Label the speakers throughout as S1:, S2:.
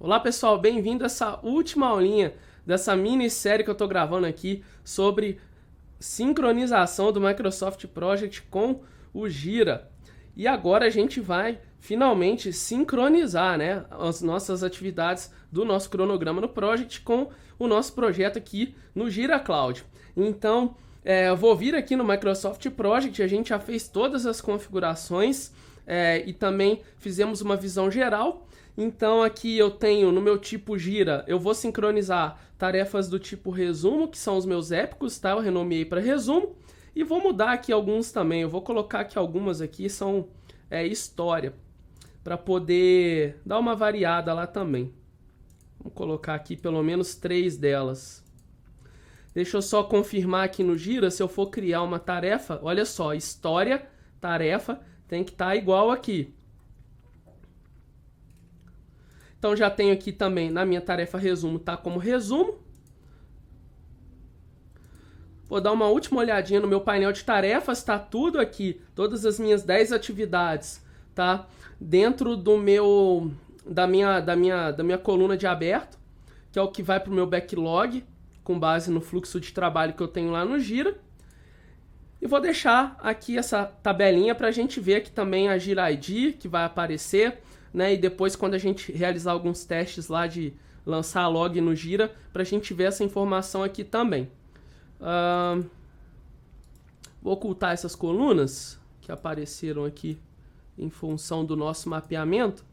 S1: Olá pessoal, bem-vindo a essa última aulinha dessa minissérie que eu estou gravando aqui sobre sincronização do Microsoft Project com o Gira. E agora a gente vai finalmente sincronizar, né, as nossas atividades do nosso cronograma no Project com o nosso projeto aqui no Gira Cloud. Então, eu vou vir aqui no Microsoft Project, a gente já fez todas as configurações e também fizemos uma visão geral. Então aqui eu tenho no meu tipo Gira, eu vou sincronizar tarefas do tipo resumo, que são os meus épicos, tá? Eu renomeei para resumo. E vou mudar aqui alguns também, eu vou colocar aqui algumas aqui, são história, para poder dar uma variada lá também. Vamos colocar aqui pelo menos 3 delas. Deixa eu só confirmar aqui no Gira, se eu for criar uma tarefa, olha só, história, tarefa, tem que estar igual aqui. Então já tenho aqui também, na minha tarefa resumo, tá como resumo. Vou dar uma última olhadinha no meu painel de tarefas, tá tudo aqui, todas as minhas 10 atividades, tá? Dentro do da minha coluna de aberto, que é o que vai para o meu backlog, com base no fluxo de trabalho que eu tenho lá no Gira. E vou deixar aqui essa tabelinha para a gente ver aqui também a Gira ID, que vai aparecer, né? E depois, quando a gente realizar alguns testes lá de lançar a log no Gira, para a gente ver essa informação aqui também. Vou ocultar essas colunas que apareceram aqui em função do nosso mapeamento.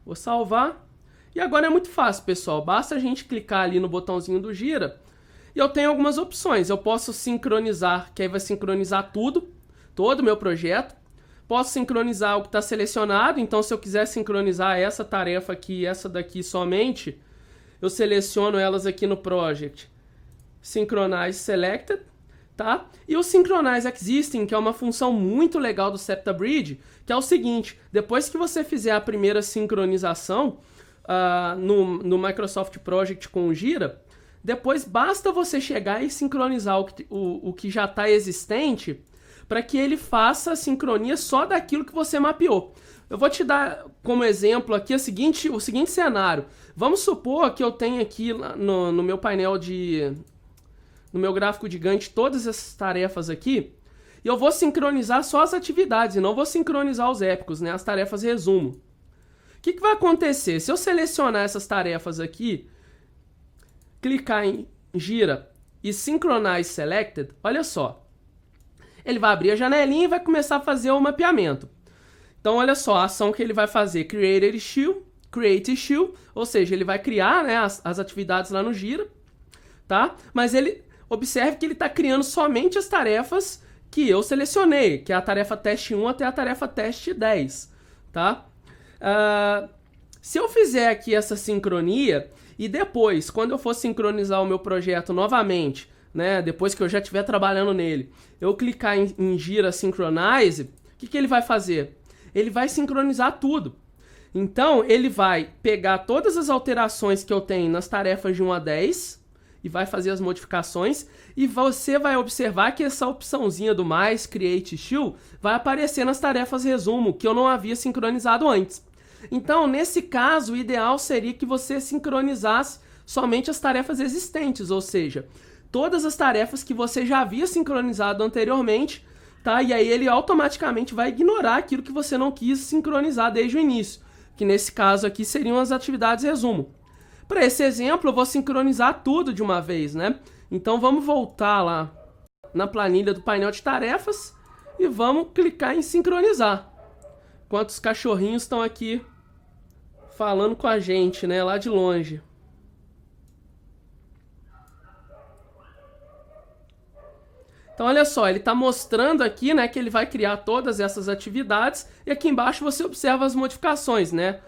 S1: Vou salvar. E agora é muito fácil, pessoal. Basta a gente clicar ali no botãozinho do Gira. E eu tenho algumas opções. Eu posso sincronizar, que aí vai sincronizar tudo, todo o meu projeto. Posso sincronizar o que está selecionado. Então, se eu quiser sincronizar essa tarefa aqui e essa daqui somente, eu seleciono elas aqui no Project. Synchronize Selected, tá? E o Synchronize Existing, que é uma função muito legal do SeptaBridge, que é o seguinte: depois que você fizer a primeira sincronização no Microsoft Project com o Gira, depois basta você chegar e sincronizar o que já está existente, para que ele faça a sincronia só daquilo que você mapeou. Eu vou te dar como exemplo aqui o seguinte cenário. Vamos supor que eu tenho aqui no meu painel no meu gráfico de Gantt todas essas tarefas aqui, e eu vou sincronizar só as atividades, e não vou sincronizar os épicos, né, as tarefas resumo. O que vai acontecer? Se eu selecionar essas tarefas aqui, clicar em Gira e Synchronize Selected, olha só. Ele vai abrir a janelinha e vai começar a fazer o mapeamento. Então, olha só, a ação que ele vai fazer, Create Issue, ou seja, ele vai criar, né, as atividades lá no Gira, tá? Mas ele observe que ele está criando somente as tarefas que eu selecionei, que é a tarefa teste 1 até a tarefa teste 10, tá? Se eu fizer aqui essa sincronia e depois, quando eu for sincronizar o meu projeto novamente, né, depois que eu já estiver trabalhando nele, eu clicar em Gira Synchronize, o que ele vai fazer? Ele vai sincronizar tudo. Então, ele vai pegar todas as alterações que eu tenho nas tarefas de 1 a 10 e vai fazer as modificações, e você vai observar que essa opçãozinha do mais, Create Issue, vai aparecer nas tarefas resumo, que eu não havia sincronizado antes. Então, nesse caso, o ideal seria que você sincronizasse somente as tarefas existentes, ou seja, todas as tarefas que você já havia sincronizado anteriormente, tá? E aí ele automaticamente vai ignorar aquilo que você não quis sincronizar desde o início, que nesse caso aqui seriam as atividades resumo. Para esse exemplo, eu vou sincronizar tudo de uma vez, né? Então vamos voltar lá na planilha do painel de tarefas e vamos clicar em sincronizar. Enquanto os cachorrinhos estão aqui falando com a gente, né, lá de longe. Então, olha só, ele está mostrando aqui, né, que ele vai criar todas essas atividades, e aqui embaixo você observa as modificações, né,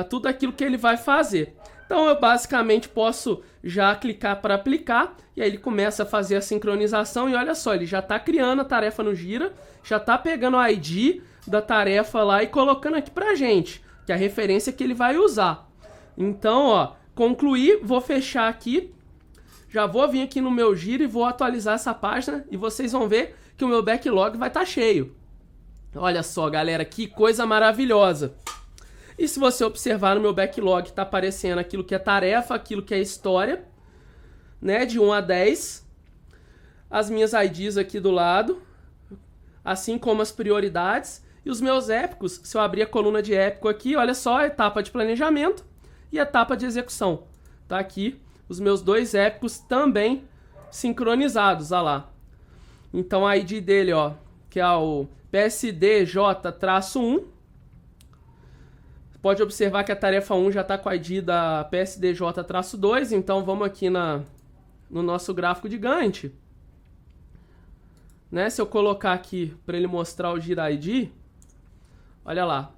S1: tudo aquilo que ele vai fazer. Então, eu basicamente posso já clicar para aplicar, e aí ele começa a fazer a sincronização, e olha só, ele já está criando a tarefa no Gira, já está pegando o ID da tarefa lá e colocando aqui para a gente, que é a referência que ele vai usar. Então, ó, concluir, vou fechar aqui. Já vou vir aqui no meu Gira e vou atualizar essa página e vocês vão ver que o meu backlog vai estar cheio. Olha só, galera, que coisa maravilhosa. E se você observar no meu backlog, está aparecendo aquilo que é tarefa, aquilo que é história, né, de 1 a 10. As minhas IDs aqui do lado, assim como as prioridades. E os meus épicos, se eu abrir a coluna de épico aqui, olha só, etapa de planejamento e etapa de execução. Tá aqui os meus 2 épicos também sincronizados, olha lá. Então a ID dele, ó, que é o PSDJ-1. Pode observar que a tarefa 1 já está com a ID da PSDJ-2, então vamos aqui no nosso gráfico de Gantt. Né? Se eu colocar aqui para ele mostrar o Gira ID, olha lá,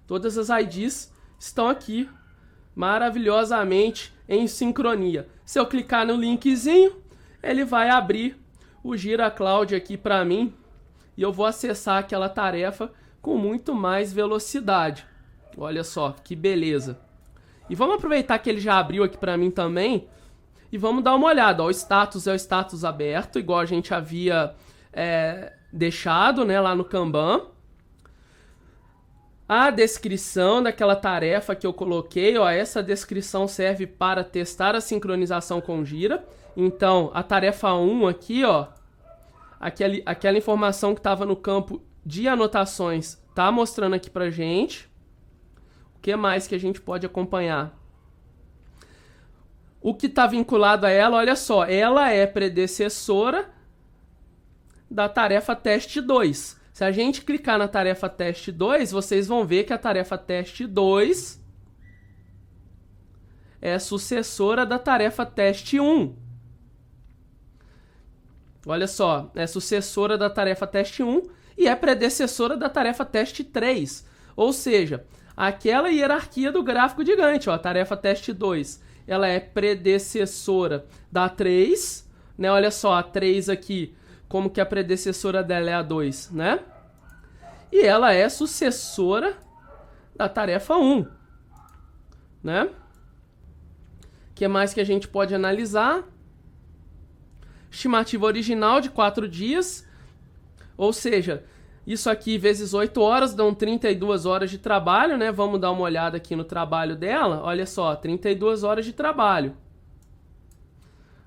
S1: todas as IDs estão aqui maravilhosamente em sincronia. Se eu clicar no linkzinho, ele vai abrir o Gira Cloud aqui para mim e eu vou acessar aquela tarefa com muito mais velocidade. Olha só, que beleza. E vamos aproveitar que ele já abriu aqui para mim também e vamos dar uma olhada. Ó, o status é o status aberto, igual a gente havia deixado, né, lá no Kanban. A descrição daquela tarefa que eu coloquei, ó, essa descrição serve para testar a sincronização com Gira. Então, a tarefa 1 aqui, ó, aquela informação que estava no campo de anotações, tá mostrando aqui pra gente. O que mais que a gente pode acompanhar? O que está vinculado a ela, olha só, ela é predecessora da tarefa teste 2. Se a gente clicar na tarefa teste 2, vocês vão ver que a tarefa teste 2 é sucessora da tarefa teste 1. Olha só, é sucessora da tarefa teste 1 e é predecessora da tarefa teste 3. Ou seja, aquela hierarquia do gráfico de Gantt, ó, a tarefa teste 2, ela é predecessora da 3, né? Olha só, a 3 aqui, como que a predecessora dela é a 2, né? E ela é sucessora da tarefa 1, né? O que mais que a gente pode analisar? Estimativa original de 4 dias, ou seja, isso aqui vezes 8 horas dão 32 horas de trabalho, né? Vamos dar uma olhada aqui no trabalho dela. Olha só, 32 horas de trabalho.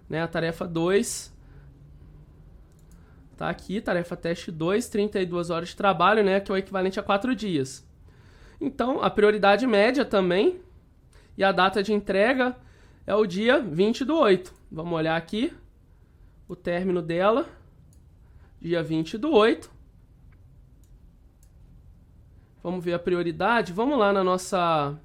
S1: Né? A tarefa 2 tá aqui, tarefa teste 2, 32 horas de trabalho, né? Que é o equivalente a 4 dias. Então, a prioridade média também. E a data de entrega é o dia 20/8. Vamos olhar aqui o término dela, dia 20/8. Vamos ver a prioridade. Vamos lá na nossa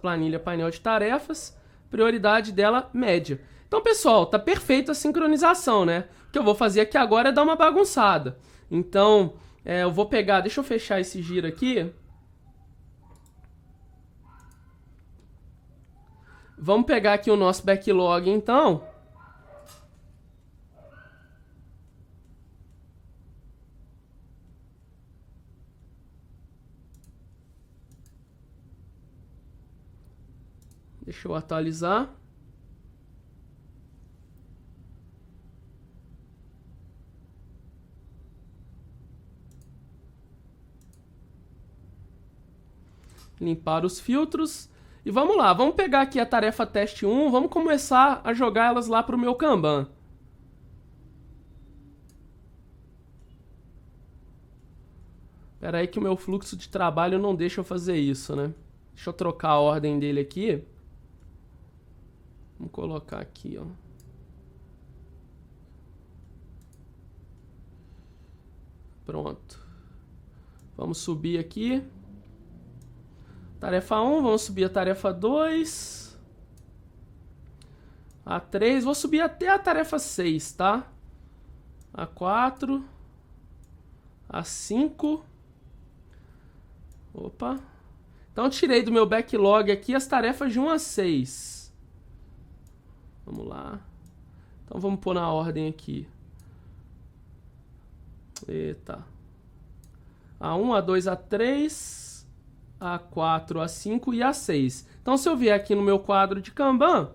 S1: planilha painel de tarefas. Prioridade dela, média. Então, pessoal, tá perfeito a sincronização, né? O que eu vou fazer aqui agora é dar uma bagunçada. Então, eu vou pegar... Deixa eu fechar esse giro aqui. Vamos pegar aqui o nosso backlog, então. Deixa eu atualizar. Limpar os filtros. E vamos lá, vamos pegar aqui a tarefa teste 1, vamos começar a jogar elas lá para o meu Kanban. Espera aí que o meu fluxo de trabalho não deixa eu fazer isso, né? Deixa eu trocar a ordem dele aqui. Vamos colocar aqui, ó. Pronto. Vamos subir aqui. Tarefa 1, vamos subir a tarefa 2. A 3, vou subir até a tarefa 6, tá? A 4. A 5. Opa. Então, tirei do meu backlog aqui as tarefas de 1 a 6. Vamos lá. Então, vamos pôr na ordem aqui. Eita. A1, A2, A3... A4, A5 e A6. Então, se eu vier aqui no meu quadro de Kanban,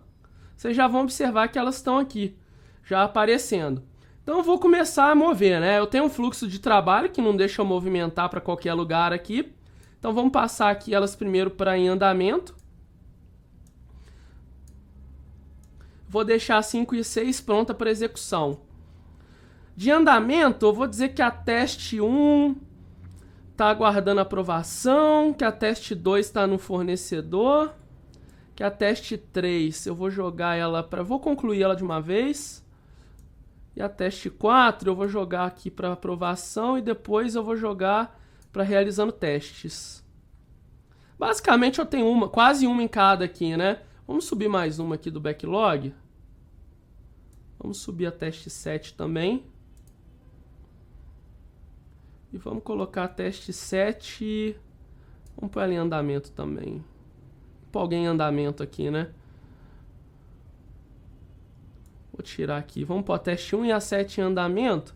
S1: vocês já vão observar que elas estão aqui, já aparecendo. Então eu vou começar a mover, né? Eu tenho um fluxo de trabalho que não deixa eu movimentar para qualquer lugar aqui. Então vamos passar aqui elas primeiro para em andamento. Vou deixar 5 e 6 pronta para execução. De andamento, eu vou dizer que a teste 1 está aguardando aprovação, que a teste 2 está no fornecedor, que a teste 3 eu vou jogar ela para... Vou concluir ela de uma vez. E a teste 4 eu vou jogar aqui para aprovação e depois eu vou jogar para realizando testes. Basicamente eu tenho quase uma em cada aqui, né? Vamos subir mais uma aqui do backlog. Vamos subir a teste 7 também. E vamos colocar a teste 7. Vamos pôr ela em andamento também. Vou pôr alguém em andamento aqui, né? Vou tirar aqui. Vamos pôr a teste 1 e a 7 em andamento.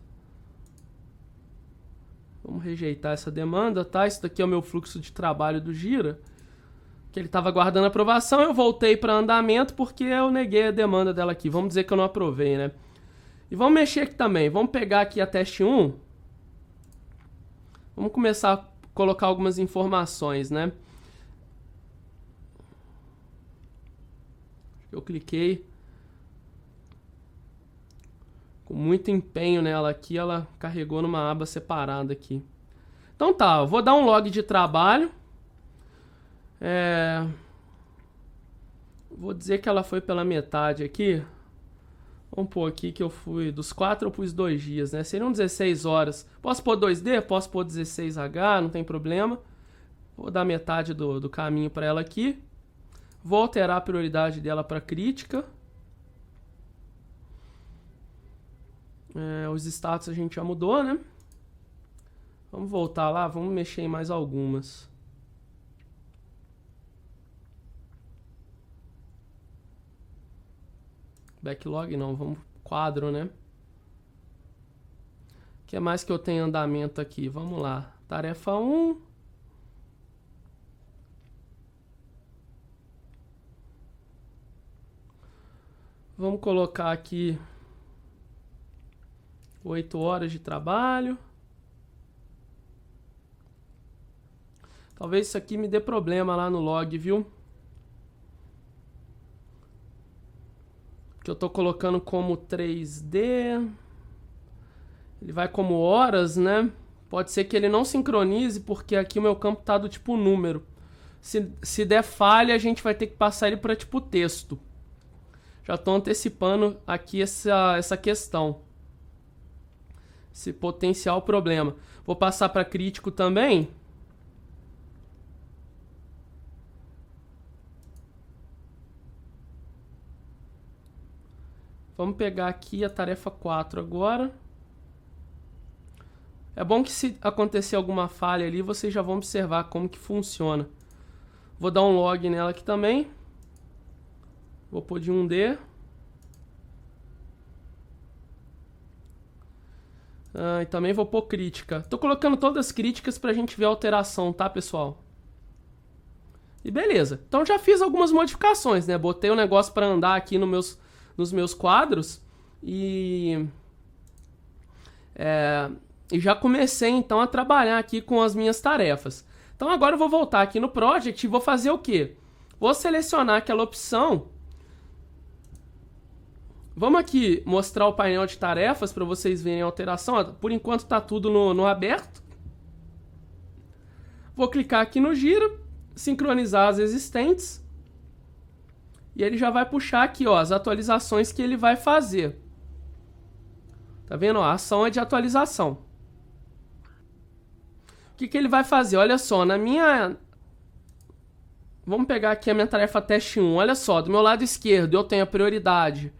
S1: Vamos rejeitar essa demanda, tá? Isso daqui é o meu fluxo de trabalho do Gira. Que ele estava aguardando aprovação. Eu voltei para andamento porque eu neguei a demanda dela aqui. Vamos dizer que eu não aprovei, né? E vamos mexer aqui também. Vamos pegar aqui a teste 1. Vamos começar a colocar algumas informações, né? Eu cliquei com muito empenho nela aqui, ela carregou numa aba separada aqui. Então tá, eu vou dar um log de trabalho. Vou dizer que ela foi pela metade aqui. Vamos pôr aqui que eu fui dos 4, eu pus 2 dias, né? Seriam 16 horas. Posso pôr 2D? Posso pôr 16H, não tem problema. Vou dar metade do caminho para ela aqui. Vou alterar a prioridade dela para crítica. Os status a gente já mudou, né? Vamos voltar lá, vamos mexer em mais algumas. Backlog não, vamos quadro, né? O que mais que eu tenho em andamento aqui? Vamos lá. Tarefa 1. Vamos colocar aqui 8 horas de trabalho. Talvez isso aqui me dê problema lá no log, viu? Que eu tô colocando como 3D. Ele vai como horas, né? Pode ser que ele não sincronize, porque aqui o meu campo tá do tipo número. Se der falha, a gente vai ter que passar ele para tipo texto. Já tô antecipando aqui essa questão. Esse potencial problema. Vou passar para crítico também. Vamos pegar aqui a tarefa 4 agora. É bom que se acontecer alguma falha ali, vocês já vão observar como que funciona. Vou dar um log nela aqui também. Vou pôr de 1D. E também vou pôr crítica. Tô colocando todas as críticas pra gente ver a alteração, tá, pessoal? E beleza. Então já fiz algumas modificações, né? Botei o negócio pra andar aqui nos meus quadros e já comecei então a trabalhar aqui com as minhas tarefas. Então agora eu vou voltar aqui no Project e vou fazer o quê? Vou selecionar aquela opção. Vamos aqui mostrar o painel de tarefas para vocês verem a alteração. Por enquanto está tudo no aberto. Vou clicar aqui no Gira, sincronizar as existentes. E ele já vai puxar aqui, ó, as atualizações que ele vai fazer. Tá vendo? Ó, a ação é de atualização. O que ele vai fazer? Olha só, na minha... Vamos pegar aqui a minha tarefa teste 1. Olha só, do meu lado esquerdo eu tenho a prioridade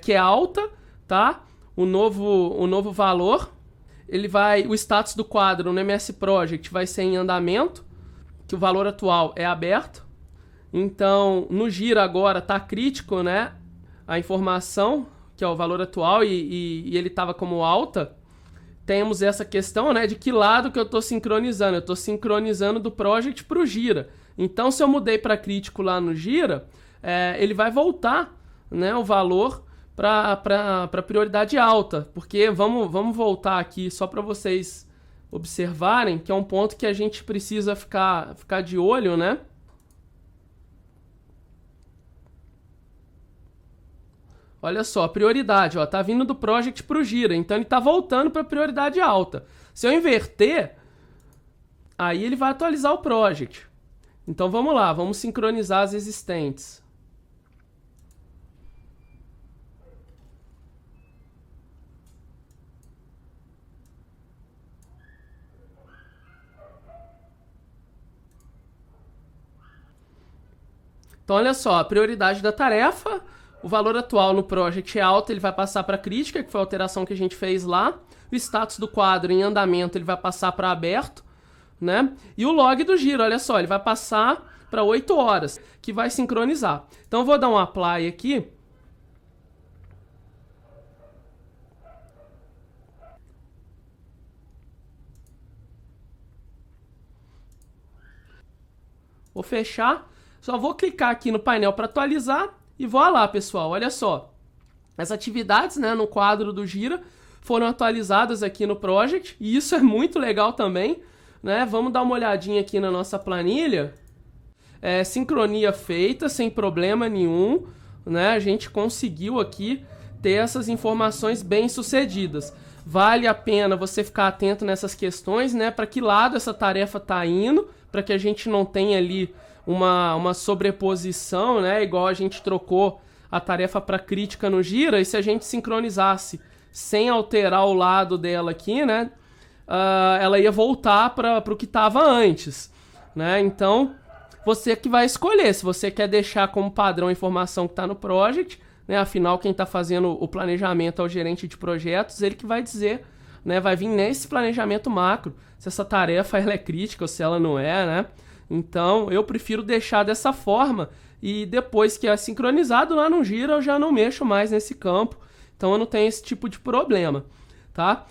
S1: que é alta, tá? O novo valor. O status do quadro no MS Project vai ser em andamento, que o valor atual é aberto. Então, no Gira agora tá crítico, né? A informação, que é o valor atual, e ele estava como alta. Temos essa questão, né? De que lado que eu estou sincronizando. Eu estou sincronizando do Project para o Gira. Então, se eu mudei para crítico lá no Gira, ele vai voltar, né, o valor para prioridade alta, porque vamos voltar aqui só para vocês observarem, que é um ponto que a gente precisa ficar de olho, né? Olha só, prioridade, ó, tá vindo do project pro gira, então ele tá voltando para prioridade alta. Se eu inverter, aí ele vai atualizar o project. Então vamos lá, vamos sincronizar as existentes. Então olha só, a prioridade da tarefa, o valor atual no project é alto, ele vai passar para crítica, que foi a alteração que a gente fez lá. O status do quadro em andamento, ele vai passar para aberto, né? E o log do giro, olha só, ele vai passar para 8 horas, que vai sincronizar. Então eu vou dar um apply aqui. Vou fechar. Só vou clicar aqui no painel para atualizar e vou lá, pessoal. Olha só. As atividades, né, no quadro do Gira foram atualizadas aqui no Project. E isso é muito legal também, né? Vamos dar uma olhadinha aqui na nossa planilha. Sincronia feita, sem problema nenhum, né? A gente conseguiu aqui ter essas informações bem sucedidas. Vale a pena você ficar atento nessas questões, né? Para que lado essa tarefa está indo, para que a gente não tenha ali uma sobreposição, né? Igual a gente trocou a tarefa para crítica no Gira, e se a gente sincronizasse sem alterar o lado dela aqui, né? Ela ia voltar para o que estava antes, né? Então, você que vai escolher se você quer deixar como padrão a informação que está no project, né? Afinal, quem está fazendo o planejamento é o gerente de projetos, ele que vai dizer, né? Vai vir nesse planejamento macro se essa tarefa ela é crítica ou se ela não é, né? Então, eu prefiro deixar dessa forma e depois que é sincronizado lá no Gira, eu já não mexo mais nesse campo. Então, eu não tenho esse tipo de problema, tá?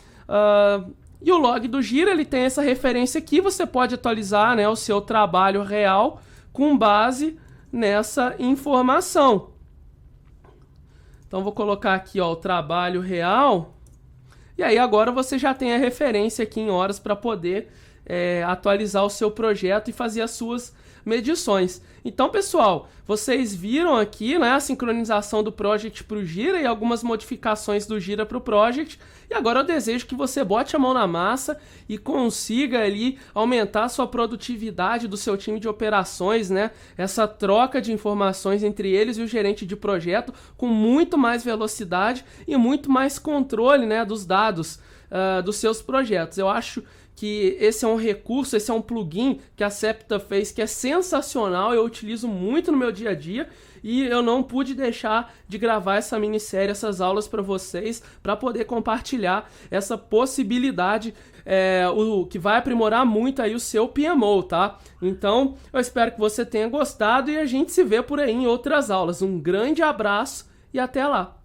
S1: E o log do Gira, ele tem essa referência aqui. Você pode atualizar, né, o seu trabalho real com base nessa informação. Então, vou colocar aqui, ó, o trabalho real. E aí, agora você já tem a referência aqui em horas para poder atualizar o seu projeto e fazer as suas medições. Então, pessoal, vocês viram aqui, né, a sincronização do Project para o Gira e algumas modificações do Gira para o Project. E agora eu desejo que você bote a mão na massa e consiga ali aumentar a sua produtividade do seu time de operações, né? Essa troca de informações entre eles e o gerente de projeto com muito mais velocidade e muito mais controle, né, dos dados dos seus projetos. Eu acho que esse é um recurso, esse é um plugin que a Septa fez que é sensacional, eu utilizo muito no meu dia a dia e eu não pude deixar de gravar essa minissérie, essas aulas para vocês, para poder compartilhar essa possibilidade o que vai aprimorar muito aí o seu PMO, tá? Então, eu espero que você tenha gostado e a gente se vê por aí em outras aulas. Um grande abraço e até lá!